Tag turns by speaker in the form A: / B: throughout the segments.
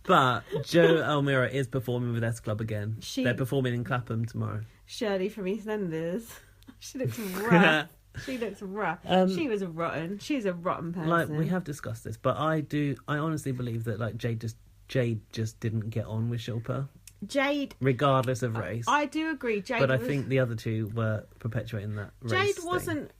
A: But Jo Elmira is performing with S Club again. They're performing in Clapham tomorrow.
B: Shirley from EastEnders. She looks rough. She looks rough. She was rotten. She's a rotten person.
A: Like, we have discussed this, but I honestly believe that like Jade just didn't get on with Shilpa.
B: Jade,
A: regardless of race.
B: I do agree. Jade,
A: but I think the other two were perpetuating that race
B: Jade wasn't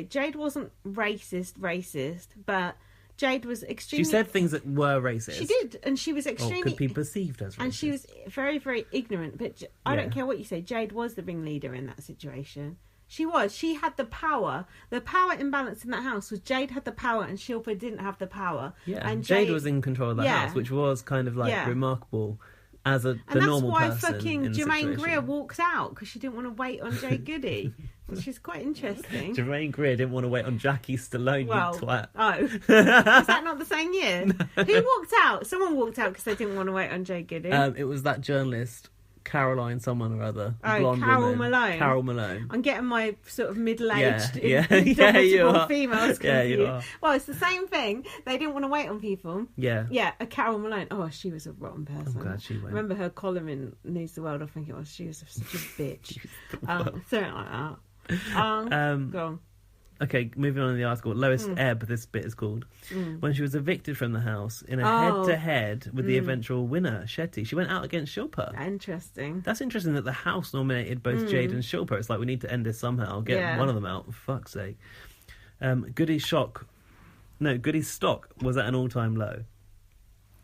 B: Jade wasn't racist, but Jade was extremely...
A: She said things that were racist.
B: She did, and she was extremely...
A: Or could be perceived as racist.
B: And she was very, very ignorant, but I don't care what you say, Jade was the ringleader in that situation. She was. She had the power. The power imbalance in that house was Jade had the power and Shilpa didn't have the power.
A: Yeah,
B: and
A: Jade was in control of the house, which was kind of like remarkable as the normal person.
B: And that's why fucking Jermaine Greer walked out, because she didn't want to wait on Jade Goody, which is quite interesting.
A: Jermaine Greer didn't want to wait on Jackie Stallone, you twat.
B: Oh. Was that not the same year? No. Who walked out? Someone walked out because they didn't want to wait on Jade Goody.
A: It was that journalist... Caroline someone or other.
B: Oh, Carol Malone.
A: Carol Malone.
B: I'm getting my sort of middle-aged
A: you
B: females confused.
A: Yeah, you are.
B: Well, it's the same thing. They didn't want to wait on people.
A: Yeah.
B: Yeah, a Carol Malone. Oh, she was a rotten person.
A: I'm glad she went.
B: I remember her column in News the World. I think it was. She was such a bitch. Something like that. Go on.
A: Okay, moving on in the article. Lowest ebb, this bit is called. When she was evicted from the house in a head-to-head with the eventual winner, Shetty. She went out against Shilpa.
B: Interesting.
A: That's interesting that the house nominated both Jade and Shilpa. It's like, we need to end this somehow. Get one of them out, for fuck's sake. Goody's stock was at an all-time low.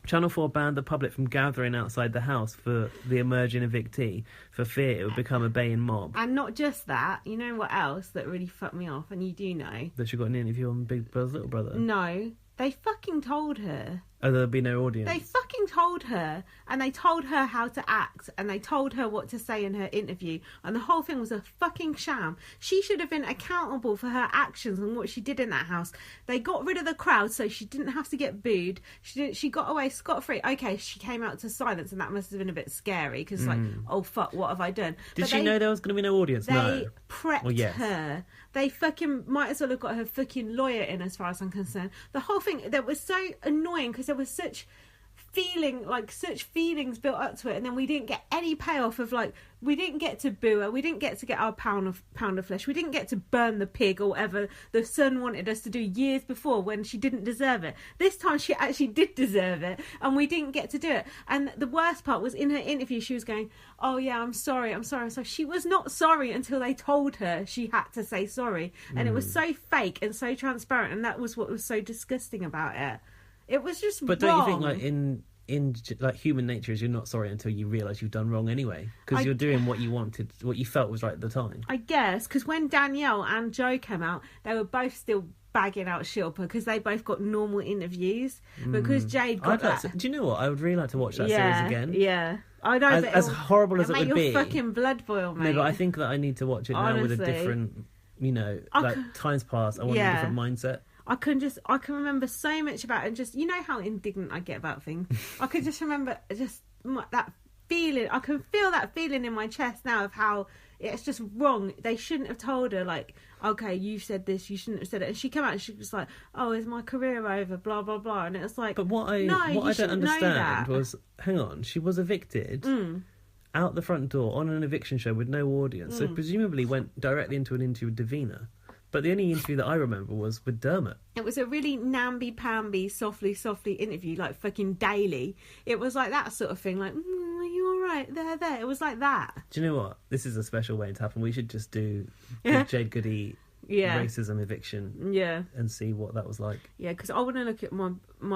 A: Channel 4 banned the public from gathering outside the house for the emerging evictee for fear it would become a baying mob.
B: And not just that, you know what else that really fucked me off, and you do know?
A: That she got an interview on Big Brother's Little Brother.
B: No, they fucking told her.
A: Oh, there'll be no audience.
B: They fucking told her, and they told her how to act, and they told her what to say in her interview, and the whole thing was a fucking sham. She should have been accountable for her actions and what she did in that house. They got rid of the crowd so she didn't have to get booed. She got away scot-free. Okay, she came out to silence, and that must have been a bit scary, because like, oh fuck, what have I done?
A: Did she know there was going to be no audience?
B: They prepped her. They fucking might as well have got her fucking lawyer in, as far as I'm concerned. The whole thing, that was so annoying, because there was such feelings built up to it, and then we didn't get any payoff of, like, we didn't get to boo her, we didn't get to get our pound of flesh, we didn't get to burn the pig or whatever the Sun wanted us to do years before when she didn't deserve it. This time she actually did deserve it, and we didn't get to do it. And the worst part was, in her interview she was going, oh yeah, I'm sorry. So she was not sorry until they told her she had to say sorry, and it was so fake and so transparent, and that was what was so disgusting about it. It was just
A: But
B: wrong.
A: Don't you think, like, in like human nature is you're not sorry until you realise you've done wrong anyway, because you're doing what you wanted, what you felt was right at the time.
B: I guess, because when Danielle and Joe came out, they were both still bagging out Shilpa, because they both got normal interviews, because Jade got that.
A: Do you know what? I would really like to watch that series again.
B: Yeah. I know,
A: as horrible as it would be.
B: Make your fucking blood boil, mate.
A: No, but I think that I need to watch it now with a different, times past. I want a different mindset.
B: I can remember so much about it, and just, you know how indignant I get about things. I can just remember that feeling. I can feel that feeling in my chest now of how it's just wrong. They shouldn't have told her, like, okay, you said this, you shouldn't have said it. And she came out and she was like, oh, is my career over, blah blah blah. And it was like,
A: but what I don't understand was, hang on, she was evicted out the front door on an eviction show with no audience, so presumably went directly into an interview with Davina. But the only interview that I remember was with Dermot. It
B: was a really namby-pamby, softly interview, like fucking Daily. It was like that sort of thing, like, are you all right? There. It was like that.
A: Do you know what? This is a special way to happen. We should just do the Jade Goody racism eviction and see what that was like.
B: Yeah, because I want to look at my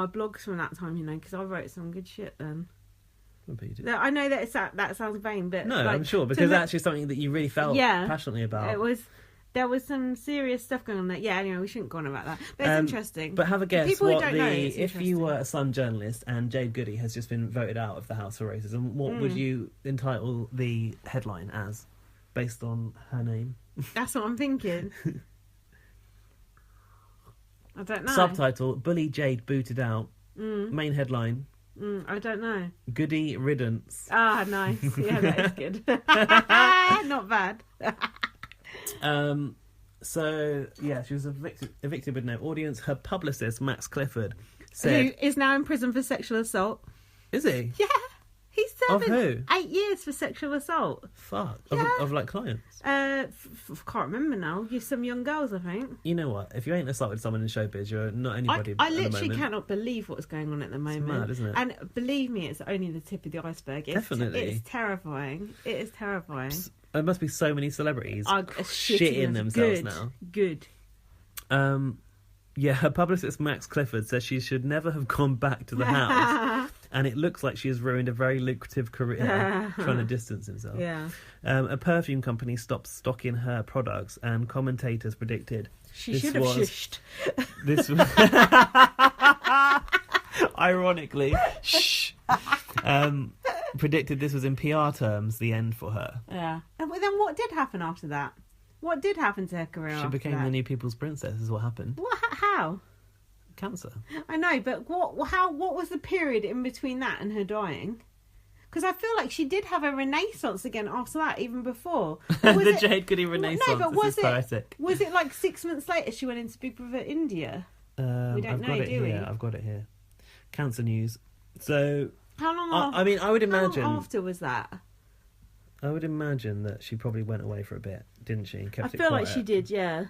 B: blogs from that time, because I wrote some good shit then. I know that sounds vain, but...
A: No, like, I'm sure, because that's actually something that you really felt passionately about.
B: There was some serious stuff going on there. Yeah, anyway, we shouldn't go on about that. But it's interesting.
A: But have a guess if you were a Sun journalist and Jade Goody has just been voted out of the House for Racism, what would you entitle the headline as, based on her name?
B: That's what I'm thinking. I don't know.
A: Subtitle, Bully Jade booted out. Main headline.
B: I don't know.
A: Goody riddance.
B: Ah, nice. Yeah, that is good. Not bad.
A: So, yeah, she was evicted with no audience. Her publicist, Max Clifford, said...
B: Who is now in prison for sexual assault.
A: Is he?
B: Yeah. He's serving
A: Of who?
B: 8 years for sexual assault.
A: Fuck.
B: Yeah.
A: Of like, clients?
B: Can't remember now. You're some young girls, I think.
A: You know what? If you ain't assaulted with someone in showbiz, you're not anybody
B: I
A: at the
B: literally
A: moment.
B: cannot believe what's going on at the moment.
A: It's mad, isn't it?
B: And believe me, it's only the tip of the iceberg.
A: Definitely.
B: It's terrifying. It is terrifying.
A: There must be so many celebrities
B: Are
A: shitting themselves now.
B: Good.
A: Yeah, her publicist Max Clifford says she should never have gone back to the house, and it looks like she has ruined a very lucrative career trying to distance himself.
B: Yeah.
A: A perfume company stopped stocking her products, and commentators predicted
B: She should have shushed.
A: This was ironically, predicted this was in PR terms the end for her.
B: Yeah. And then what did happen after that? What did happen to her career
A: She
B: after
A: became
B: that?
A: the new People's Princess, is what happened.
B: What? How?
A: Cancer.
B: I know, but what was the period in between that and her dying? Because I feel like she did have a renaissance again after that, even before.
A: The Jade Goody Renaissance.
B: No, but
A: this is poetic.
B: Was it like 6 months later she went into Big Brother India? We don't
A: I've
B: know,
A: got it
B: do we?
A: here. I've got it here. Cancer news. So,
B: How long?
A: I mean, I would imagine.
B: How long after was that?
A: I would imagine that she probably went away for a bit, didn't she? And kept
B: I feel like she did, yeah.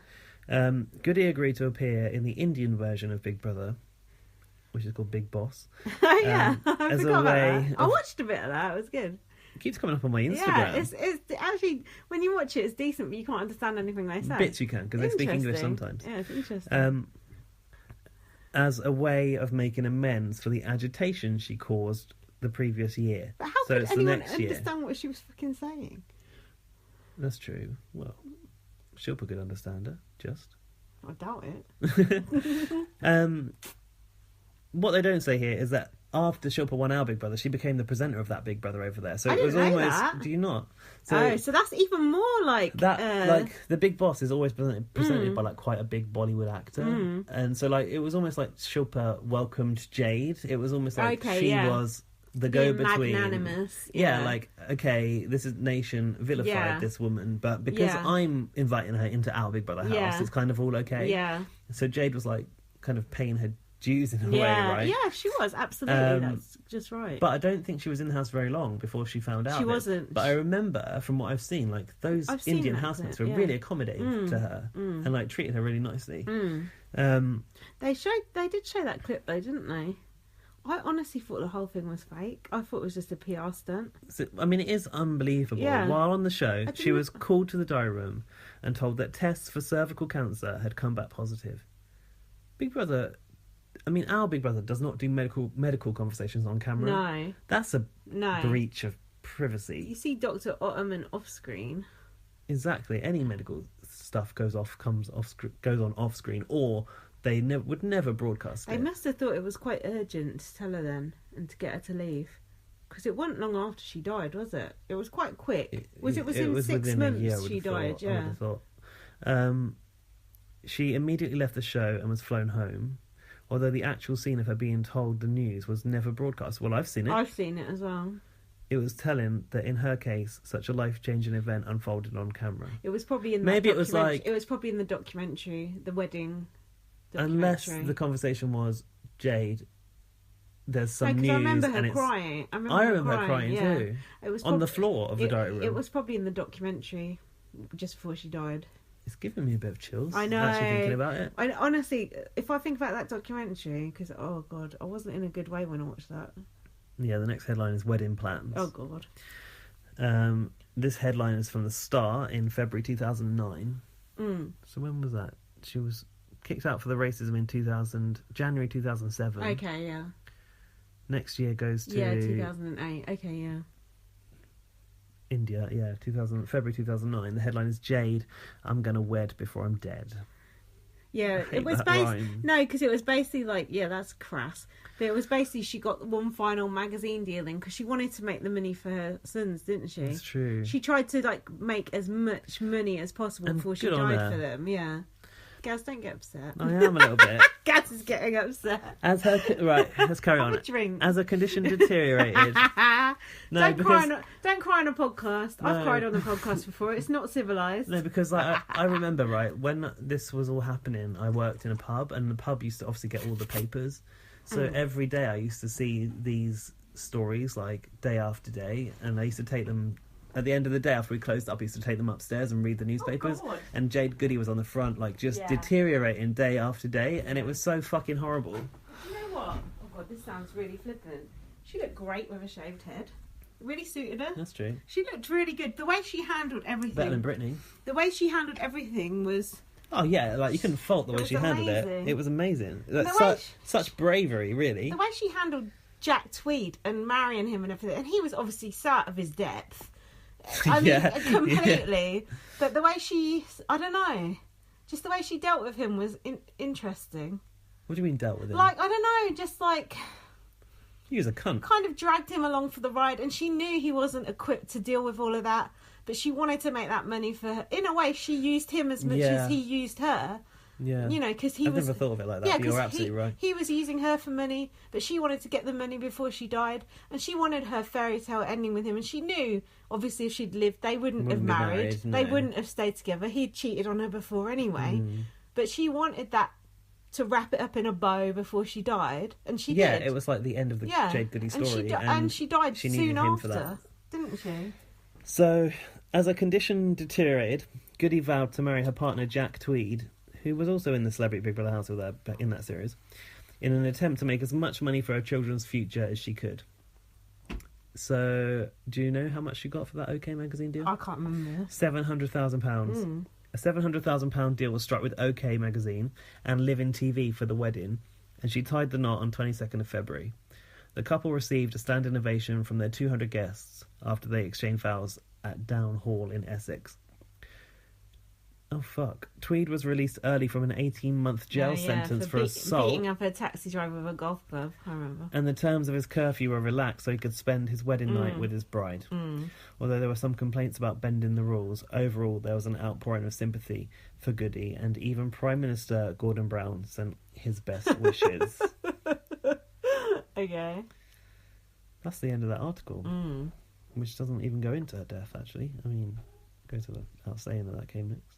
A: Goody agreed to appear in the Indian version of Big Brother, which is called Big Boss.
B: Oh yeah, I
A: as
B: forgot
A: a
B: about
A: way
B: that. I watched a bit of that. It was good.
A: It keeps coming up on my Instagram.
B: Yeah, it's actually, when you watch it, it's decent, but you can't understand anything they say.
A: Bits you can, because they speak English
B: Interesting.
A: sometimes.
B: Yeah, it's interesting.
A: As a way of making amends for the agitation she caused the previous year.
B: But how
A: So
B: could
A: it's the
B: anyone
A: next year.
B: understand what she was fucking saying?
A: That's true. Well, Shilpa could understand her, just.
B: I doubt it.
A: What they don't say here is that after Shilpa won our Big Brother, she became the presenter of that Big Brother over there. So
B: I
A: it was
B: didn't know
A: almost.
B: that.
A: Do you not?
B: So that's even more like
A: that. Like the Big Boss is always presented by like quite a big Bollywood actor, and so like it was almost like Shilpa welcomed Jade. It was almost like she was the go-between.
B: Magnanimous.
A: Yeah, like, okay, this is nation vilified this woman, but because I'm inviting her into our Big Brother house, it's kind of all okay.
B: Yeah.
A: So Jade was like kind of paying her dues in a way, right?
B: Yeah, she was, absolutely. That's just right.
A: But I don't think she was in the house very long before she found out.
B: She wasn't.
A: But I remember from what I've seen, like those Indian housemates were really accommodating to her and like treated her really nicely.
B: They did show that clip though, didn't they? I honestly thought the whole thing was fake. I thought it was just a PR stunt.
A: So, I mean, it is unbelievable.
B: Yeah.
A: While on the show, she was called to the diary room and told that tests for cervical cancer had come back positive. Big Brother, I mean, our Big Brother does not do medical conversations on camera.
B: No.
A: That's a breach of privacy.
B: You see Dr. Ottoman off screen.
A: Exactly. Any medical stuff goes on off screen, or they would never broadcast it.
B: They must have thought it was quite urgent to tell her then and to get her to leave. Because it wasn't long after she died, was it? It was quite quick. It was in 6 months she died,
A: I would have thought. She immediately left the show and was flown home, although the actual scene of her being told the news was never broadcast. Well, I've seen it.
B: I've seen it as well.
A: It was telling that in her case, such a life-changing event unfolded on camera.
B: It was probably in
A: it was like...
B: It was probably in the documentary, the wedding
A: Unless the conversation was, Jade, there's some news.
B: I remember her
A: and
B: crying.
A: I remember her crying too.
B: It was
A: on the floor of the diary room.
B: It was probably in the documentary just before she died.
A: It's giving me a bit of chills.
B: I know.
A: Actually thinking about it.
B: I honestly, if I think about that documentary, because oh god, I wasn't in a good way when I watched that.
A: Yeah, the next headline is wedding plans.
B: Oh god.
A: This headline is from the Star in February 2009. So when was that? She was kicked out for the racism in January 2007.
B: Okay, yeah.
A: Next year goes to
B: 2008. Okay, yeah.
A: India, February 2009. The headline is Jade, I'm gonna wed before I'm dead.
B: Yeah, it was because it was basically like, that's crass. But it was basically she got one final magazine deal in because she wanted to make the money for her sons, didn't she?
A: That's true.
B: She tried to like make as much money as possible before she died for them. Yeah. Gaz, don't get upset.
A: I am a little bit.
B: Gaz is getting upset.
A: Right, let's carry on.
B: Have a drink.
A: As her condition deteriorated.
B: Don't cry on a podcast. I've cried on the podcast before. It's not civilised.
A: No, because I remember, right, when this was all happening, I worked in a pub, and the pub used to obviously get all the papers. So every day I used to see these stories, like, day after day, and I used to take them... At the end of the day, after we closed up, I used to take them upstairs and read the newspapers.
B: Oh,
A: and Jade Goody was on the front, like, just deteriorating day after day. And it was so fucking horrible.
B: You know what? Oh, God, this sounds really flippant. She looked great with a shaved head. It really suited her.
A: That's true.
B: She looked really good. The way she handled everything.
A: Better than Britney.
B: The way she handled everything was...
A: Oh, yeah, like, you couldn't fault the way she handled it. It was amazing. Like, such bravery, really.
B: The way she handled Jack Tweed and marrying him and everything. And he was obviously so out of his depth. I mean, completely. Yeah. But the way she, I don't know, just the way she dealt with him was interesting.
A: What do you mean dealt with him?
B: Like, I don't know, just like...
A: He was a cunt.
B: Kind of dragged him along for the ride, and she knew he wasn't equipped to deal with all of that, but she wanted to make that money for her. In a way, she used him as much as he used her.
A: Yeah.
B: You know, because he
A: I've never thought of it like that, but you're absolutely right.
B: He was using her for money, but she wanted to get the money before she died, and she wanted her fairy tale ending with him, and she knew, obviously, if she'd lived, they wouldn't have married. They wouldn't have stayed together. He'd cheated on her before anyway. But she wanted that to wrap it up in a bow before she died, and she did.
A: Yeah, it was like the end of the Jade Goody story.
B: And she died soon after,
A: for that.
B: Didn't she?
A: So, as her condition deteriorated, Goody vowed to marry her partner Jack Tweed, who was also in the Celebrity Big Brother house with her in that series, in an attempt to make as much money for her children's future as she could. So, do you know how much she got for that OK Magazine deal?
B: I can't remember.
A: £700,000. A £700,000 deal was struck with OK Magazine and Live in TV for the wedding, and she tied the knot on 22nd of February. The couple received a standing ovation from their 200 guests after they exchanged vows at Down Hall in Essex. Oh, fuck. Tweed was released early from an 18-month jail sentence for assault.
B: Beating up a taxi driver with a golf club, I remember.
A: And the terms of his curfew were relaxed so he could spend his wedding night with his bride. Although there were some complaints about bending the rules, overall there was an outpouring of sympathy for Goody, and even Prime Minister Gordon Brown sent his best wishes.
B: Okay.
A: That's the end of that article. Which doesn't even go into her death, actually. I mean, goes without saying that came next.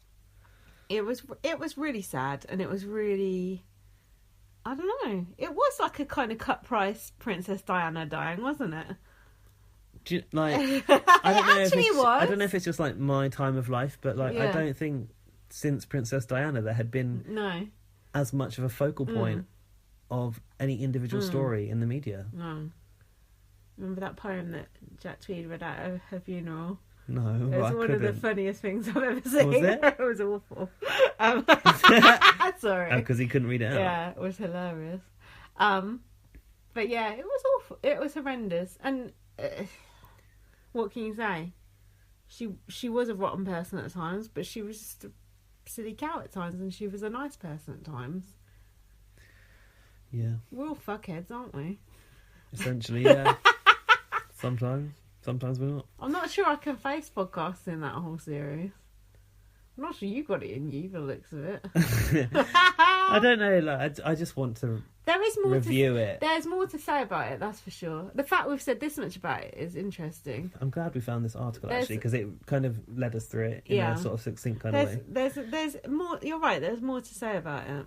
B: It was really sad, and it was really, I don't know. It was like a kind of cut price Princess Diana dying, wasn't it?
A: I don't know if it's just like my time of life, but like I don't think since Princess Diana there had been as much of a focal point of any individual story in the media. No.
B: Remember that poem that Jack Tweed read out at her funeral?
A: No,
B: it was one of the funniest things I've ever seen.
A: Was it?
B: It was awful. Sorry.
A: Because he couldn't read it out.
B: Yeah, it was hilarious. But yeah, it was awful. It was horrendous. And what can you say? She was a rotten person at times, but she was just a silly cow at times, and she was a nice person at times.
A: Yeah.
B: We're all fuckheads, aren't we?
A: Essentially, yeah. Sometimes we're not.
B: I'm not sure I can face podcasting that whole series. I'm not sure you got it in you, the looks of it.
A: I don't know. Like, I just want to review it.
B: There's more to say about it, that's for sure. The fact we've said this much about it is interesting.
A: I'm glad we found this article, actually, because it kind of led us through it in a sort of succinct kind of way.
B: There's more. You're right, there's more to say about it.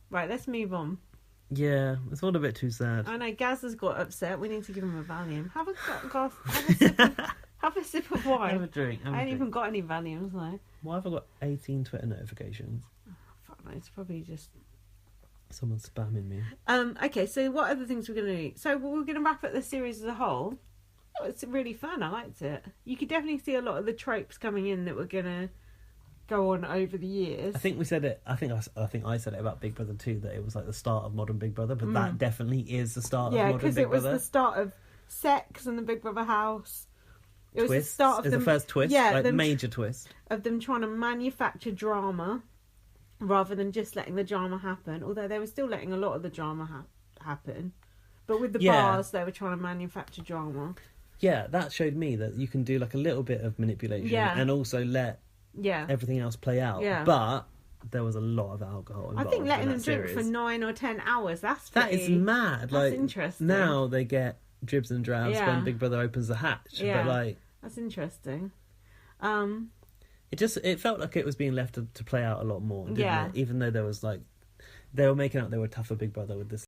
B: Right, let's move on.
A: Yeah, it's all a bit too sad.
B: I know, Gaz has got upset. We need to give him a Valium. Have a sip of wine.
A: Have a drink.
B: I ain't even got any Valiums, though.
A: Why have I got 18 Twitter notifications?
B: Oh, fuck no, it's probably just...
A: Someone spamming me.
B: Okay, so what other things we're going to do? So we're going to wrap up the series as a whole. Oh, it's really fun. I liked it. You could definitely see a lot of the tropes coming in that we're going to go on over the years.
A: I think we said it. I think I said it about Big Brother 2, that it was like the start of modern Big Brother, but that definitely is the start of modern Big Brother. Yeah, because it was
B: the start of sex and the Big Brother house. It was the start of
A: the first twist, major twist
B: of them trying to manufacture drama rather than just letting the drama happen. Although they were still letting a lot of the drama happen, but with the bars, they were trying to manufacture drama. Yeah,
A: that showed me that you can do like a little bit of manipulation and also let everything else play out. Yeah. But there was a lot of alcohol involved.
B: I think letting
A: in
B: them
A: that
B: drink
A: series.
B: for 9 or 10 hours,
A: that is mad.
B: That's interesting.
A: Now they get dribs and drabs when Big Brother opens the hatch.
B: Yeah.
A: But
B: that's interesting.
A: It felt like it was being left to play out a lot more, didn't
B: Yeah.
A: it? Even though there was they were making out they were tougher Big Brother with this